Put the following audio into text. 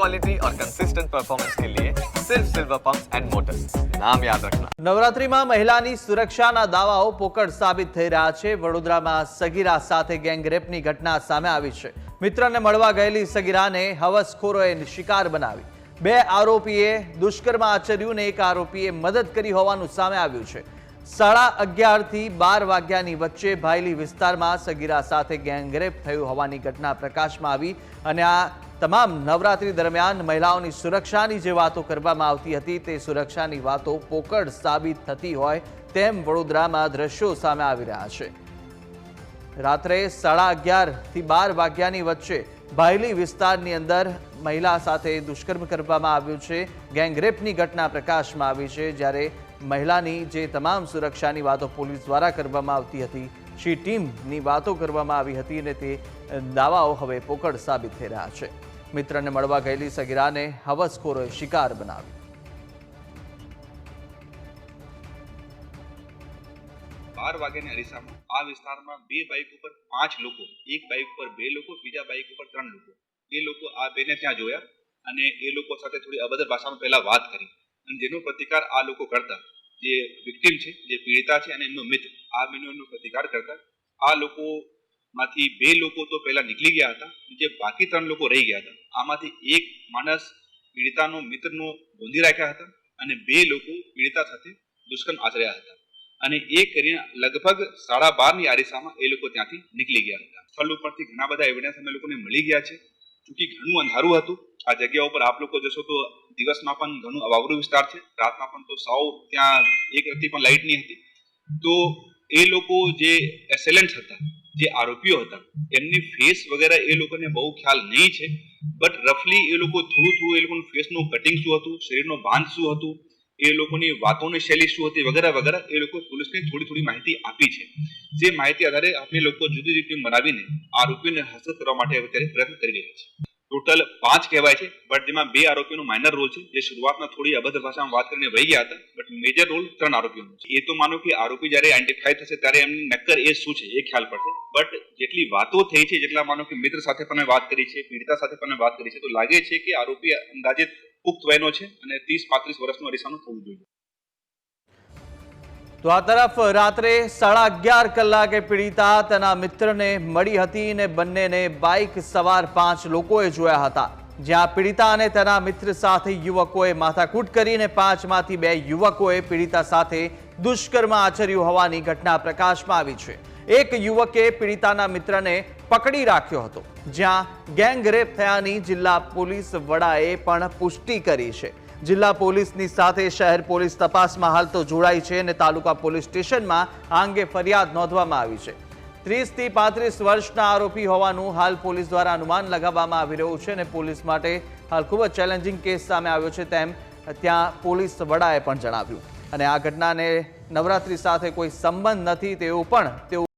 Quality और consistent performance के लिए सिर्फ सिल्वर पंप्स एंड मोटर्स, नाम याद रखना। નવરાત્રીમાં મહિલાની સુરક્ષાના દાવાઓ પોકળ સાબિત થઈ રહ્યા છે। વડોદરામાં સગીરા સાથે ગેંગરેપની ઘટના સામે આવી છે। મિત્રને મળવા ગયેલી સગીરાને હવસખોરોએ શિકાર બનાવી। બે આરોપીએ દુષ્કર્મ આચર્યું ને એક આરોપીએ મદદ કરી હોવાનું સામે આવ્યું છે। 11:30 થી 12 વાગ્યાની વચ્ચે ભાયલી વિસ્તારમાં સગીરા સાથે ગેંગરેપ થયું હોવાની ઘટના પ્રકાશમાં આવી અને આ તમામ નવરાત્રી દરમિયાન મહિલાઓની સુરક્ષાની જે વાતો કરવામાં આવતી હતી તે સુરક્ષાની વાતો પોકળ સાબિત થતી હોય તેમ વડોદરામાં દ્રશ્યો સામે આવી રહ્યા છે। રાત્રે 11:30 થી 12 વાગ્યાની વચ્ચે ભાયલી વિસ્તારની અંદર મહિલા સાથે દુષ્કર્મ કરવામાં આવ્યું છે। ગેંગરેપની ઘટના પ્રકાશમાં આવી છે, જ્યારે મહિલાની જે તમામ સુરક્ષાની વાતો પોલીસ દ્વારા કરવામાં આવતી હતી, શી ટીમની વાતો કરવામાં આવી હતી અને તે દાવાઓ હવે પોકળ સાબિત થઈ રહ્યા છે। મિત્રને મળવા ગયેલી સગીરાને હવસખોરોએ શિકાર બનાવી। 12 વાગ્યાની અરીસામાં આ વિસ્તારમાં બે બાઇક ઉપર 5 લોકો, એક બાઇક ઉપર 2 લોકો, બીજા બાઇક ઉપર 3 લોકો, એ લોકો આ બેને ત્યાં જોયા અને એ લોકો સાથે થોડી અભદ્ર ભાષામાં પહેલા વાત કરી અને જેનો પ્રતિકાર આ લોકો કરતા, જે વિક્ટિમ છે, જે પીડિતા છે અને એમનો મિત્ર, આ બેનો પ્રતિકાર કરતા આ લોકો માંથી 2 લોકો તો પહેલા નીકળી ગયા હતા, જે બાકી 3 લોકો રહી ગયા હતા। આમાંથી એક માણસ પીડિતાનો મિત્રનો ગોંધી રાખ્યા હતા અને 2 લોકો પીડિતા સાથે દુષ્કર્મ આચર્યા હતા અને એ કરીને લગભગ 12:30 ની આરીસામાં એ લોકો ત્યાંથી નીકળી ગયા હતા। સ્થળ ઉપરથી ઘણા બધા એવિડન્સ અમે લોકોને મળી ગયા છે। ચૂંકી ઘણું અંધારું હતું આ જગ્યા ઉપર, આપ લોકો જશો તો દિવસમાં પણ ઘણું અવાવરું વિસ્તાર છે, રાતમાં પણ તો સાવ ત્યાં એક રત્તી પણ લાઇટ નહીં હતી। તો એ લોકો જે એસેલેન્ટ હતા, જે આરોપીઓ હતા, એમની ફેસ વગેરે એ લોકોને બહુ ખ્યાલ નહીં છે, બટ રફલી એ લોકો થોડું એ લોકોનું ફેસનું કટિંગ શું હતું, શરીરનું બાંધ શું હતું, એ લોકોની વાતોની શૈલી શું હતી વગેરે વગેરે એ લોકો પોલીસને થોડી માહિતી આપી છે। જે માહિતી આધારે આપણે લોકો જુદી જુદી ટીમ બનાવીને આરોપીઓને હાંસલ કરવા માટે અત્યારે પ્રયત્ન કરી રહ્યા છે। ટોટલ 5 કહેવાય છે, બટ જેમાં 2 આરોપીઓનો માઇનર રોલ છે, જે શરૂઆતમાં થોડી અભદ્ર ભાષામાં વાત કરીને વહી ગયા હતા, બટ મેજર રોલ 3 આરોપીઓનો છે। એ તો માનો કે આરોપી જ્યારે આઈડેન્ટિફાઈ થશે ત્યારે એમની નક્કર એ શું છે એ ખ્યાલ પડશે, બટ જેટલી વાતો થઈ છે, જેટલા માનો કે મિત્ર સાથે પણ વાત કરી છે, પીડિતા સાથે પણ વાત કરી છે, તો લાગે છે કે આરોપી અંદાજે પુખ્ત વયનો છે અને 30-35 વર્ષનો અરીસાનો થવું જોઈએ। તો આ તરફ રાત્રે 11:30 કલાકે પીડિતા તેના મિત્રને મળી હતી અને બંનેને બાઇક સવાર 5 લોકોએ જોયા હતા, જ્યાં પીડિતા અને તેના મિત્ર સાથે યુવકોએ માથાકૂટ કરીને 5માંથી 2 યુવકોએ પીડિતા સાથે દુષ્કર્મ આચર્યું હોવાની ઘટના પ્રકાશમાં આવી છે। એક યુવકે પીડિતાના મિત્રને પકડી રાખ્યો હતો, જ્યાં ગેંગરેપ થયાની જિલ્લા પોલીસ વડાએ પણ પુષ્ટિ કરી છે। જિલ્લા પોલીસની સાથે શહેર પોલીસ તપાસમાં હાલ તો જોડાઈ છે અને તાલુકા પોલીસ સ્ટેશનમાં આ અંગે ફરિયાદ નોંધવામાં આવી છે। 30 થી 35 વર્ષના આરોપી હોવાનું હાલ પોલીસ દ્વારા અનુમાન લગાવવામાં આવી રહ્યું છે અને પોલીસ માટે હાલ ખૂબ જ ચેલેન્જિંગ કેસ સામે આવ્યો છે તેમ ત્યાં પોલીસ વડાએ પણ જણાવ્યું અને આ ઘટનાને નવરાત્રી સાથે કોઈ સંબંધ નથી તેવું પણ તેઓ